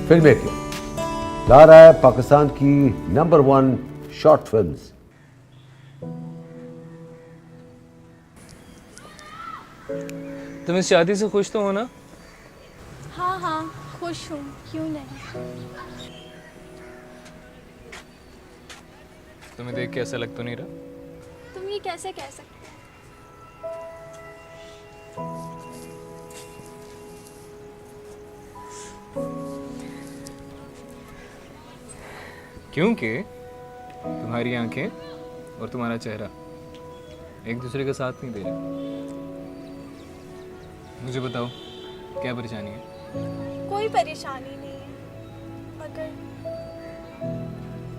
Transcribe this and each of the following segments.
Film के ला रहा है पाकिस्तान की नंबर 1 शॉर्ट फिल्म्स। तुम इस शादी से खुश तो हो ना? हाँ हाँ खुश हूँ, क्यों नहीं। तुम्हें देख के ऐसा लग तो नहीं रहा? तुम ये कैसे कह सकते हो? क्योंकि तुम्हारी आंखें और तुम्हारा चेहरा एक दूसरे का साथ नहीं दे रहे। मुझे बताओ क्या परेशानी है? कोई परेशानी नहीं है,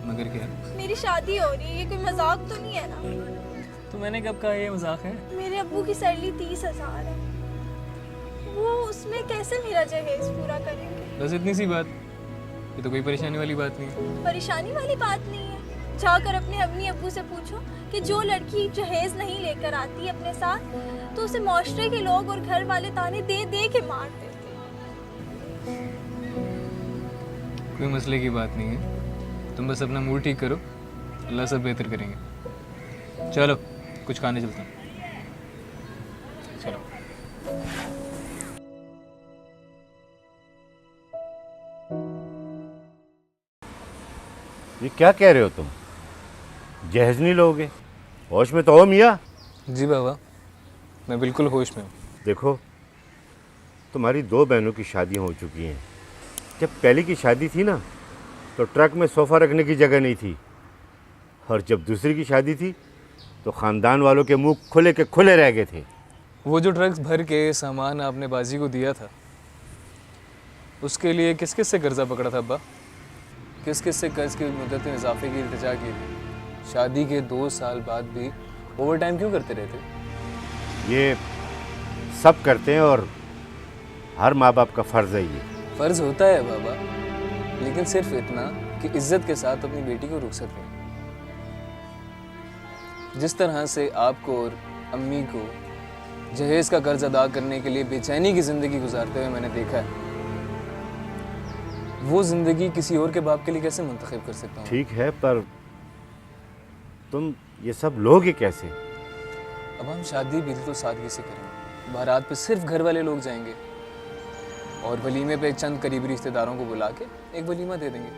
मगर क्या? मेरी शादी हो रही है, ये कोई मजाक तो नहीं है ना? तो मैंने कब कहा ये मजाक है? मेरे अब्बू की सैलरी 30,000 है, वो उसमें कैसे मेरा जहेज पूरा करेंगे? बस इतनी सी बात, ये तो कोई परेशानी वाली बात नहीं है। परेशानी वाली बात नहीं है। जाकर अपने अम्मी अब्बू से पूछो कि जो लड़की जहेज नहीं लेकर आती अपने साथ तो उसे माशरे के लोग और घर वाले ताने दे दे के मार देते। कोई मसले की बात नहीं है, तुम बस अपना मूड ठीक करो, अल्लाह सब बेहतर करेंगे। चलो कुछ खाने चलते हैं। चलो। ये क्या कह रहे हो तुम? जहेज नहीं लोगे? होश में तो हो मियाँ? जी बाबा, मैं बिल्कुल होश में हूँ। देखो, तुम्हारी 2 बहनों की शादियाँ हो चुकी हैं। जब पहली की शादी थी ना तो ट्रक में सोफ़ा रखने की जगह नहीं थी, और जब दूसरी की शादी थी तो ख़ानदान वालों के मुंह खुले के खुले रह गए थे। वो जो ट्रक्स भर के सामान आपने बाजी को दिया था, उसके लिए किस किस से कर्जा पकड़ा था अब्बा? किस किस से कर्ज की मुद्दत में इजाफे की इल्तिजा की थी? शादी के 2 साल बाद भी ओवर टाइम क्यों करते रहते? ये सब करते हैं और हर माँ बाप का फ़र्ज़ है ये। फ़र्ज़ होता है बाबा, लेकिन सिर्फ इतना कि इज्जत के साथ अपनी बेटी को रुखसत दें। जिस तरह से आपको और अम्मी को जहेज का कर्ज अदा करने के लिए बेचैनी की ज़िंदगी गुजारते हुए मैंने देखा है, वो ज़िंदगी किसी और के बाप के लिए कैसे मुंतखब कर सकता हूँ? ठीक है, पर तुम ये सब लोगे कैसे? अब हम शादी बिल्कुल सादगी से करेंगे। बारात पे सिर्फ घर वाले लोग जाएंगे और वलीमे पे चंद करीबी रिश्तेदारों को बुला के एक वलीमा दे देंगे,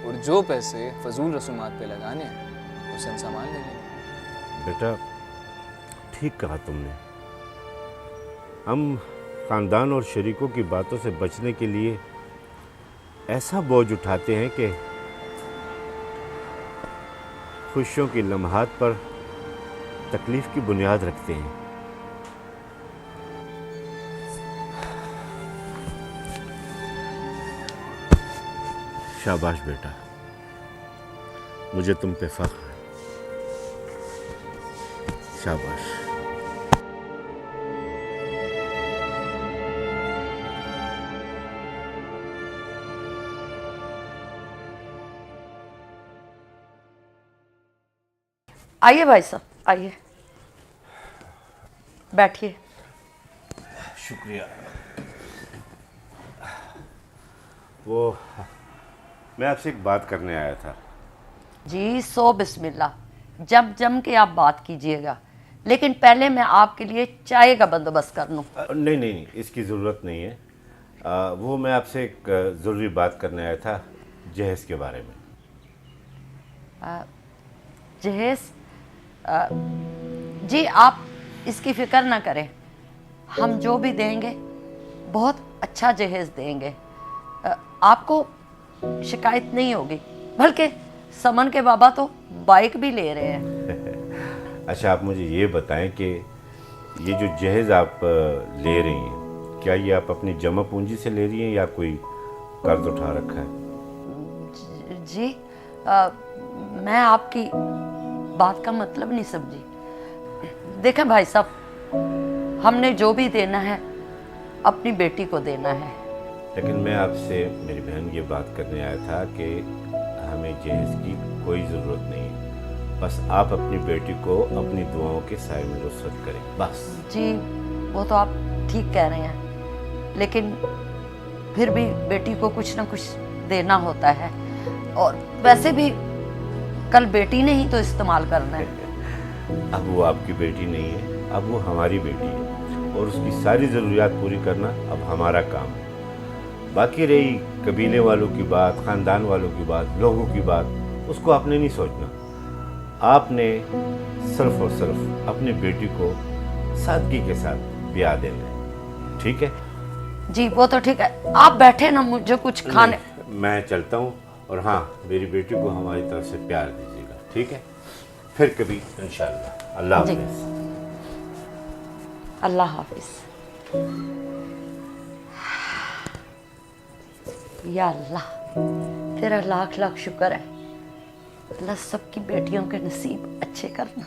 और जो पैसे फजूल रसूमात पे लगाने हैं उसे हम संभाल लेंगे। बेटा, ठीक कहा तुमने। हम ख़ानदान और शरीकों की बातों से बचने के लिए ऐसा बोझ उठाते हैं कि खुशियों की लम्हात पर तकलीफ़ की बुनियाद रखते हैं। शाबाश बेटा, मुझे तुम पे फ़ख्र है। शाबाश। आइए भाई साहब, आइए बैठिए। शुक्रिया। वो मैं आपसे एक बात करने आया था। जी सो बिस्मिल्लाह, जब जम के आप बात कीजिएगा, लेकिन पहले मैं आपके लिए चाय का बंदोबस्त कर लूँ। नहीं नहीं, इसकी ज़रूरत नहीं है। वो मैं आपसे एक ज़रूरी बात करने आया था, जहेज के बारे में। जहेज? जी आप इसकी फ़िक्र ना करें, हम जो भी देंगे बहुत अच्छा जहेज देंगे। आपको शिकायत नहीं होगी, बल्कि समन के बाबा तो बाइक भी ले रहे हैं। अच्छा, आप मुझे ये बताएं कि ये जो जहेज आप ले रही हैं, क्या ये आप अपनी जमा पूंजी से ले रही हैं या कोई कर्ज उठा रखा है? जी मैं आपकी बात का मतलब नहीं समझी। देखें भाई साहब, हमने जो भी देना है अपनी बेटी को देना है। लेकिन मैं आपसे, मेरी बहन, ये बात करने आया था कि हमें जहेज की कोई ज़रूरत नहीं है। बस आप अपनी बेटी को अपनी दुआओं के साए में रुखसत करें, बस। जी वो तो आप ठीक कह रहे हैं, लेकिन फिर भी बेटी को कुछ ना कुछ देना होता है, और वैसे भी कल बेटी ने ही तो इस्तेमाल करना है। अब वो आपकी बेटी नहीं है, अब वो हमारी बेटी है, और उसकी सारी ज़रूरियात पूरी करना अब हमारा काम है। बाकी रही कबीले वालों की बात, ख़ानदान वालों की बात, लोगों की बात, उसको आपने नहीं सोचना। आपने सिर्फ और सिर्फ अपनी बेटी को सादगी के साथ ब्याह देना है, ठीक है? जी वो तो ठीक है, आप बैठे ना, मुझे कुछ खाने। नहीं, मैं चलता हूँ, और हाँ, मेरी बेटी को हमारी तरफ से प्यार दीजिएगा, ठीक है? फिर कभी इंशाल्लाह। अल्लाह जी। हाफ़िज़। अल्लाह हाफिज। या अल्लाह, तेरा लाख लाख शुक्र है। अल्लाह सबकी बेटियों के नसीब अच्छे करना।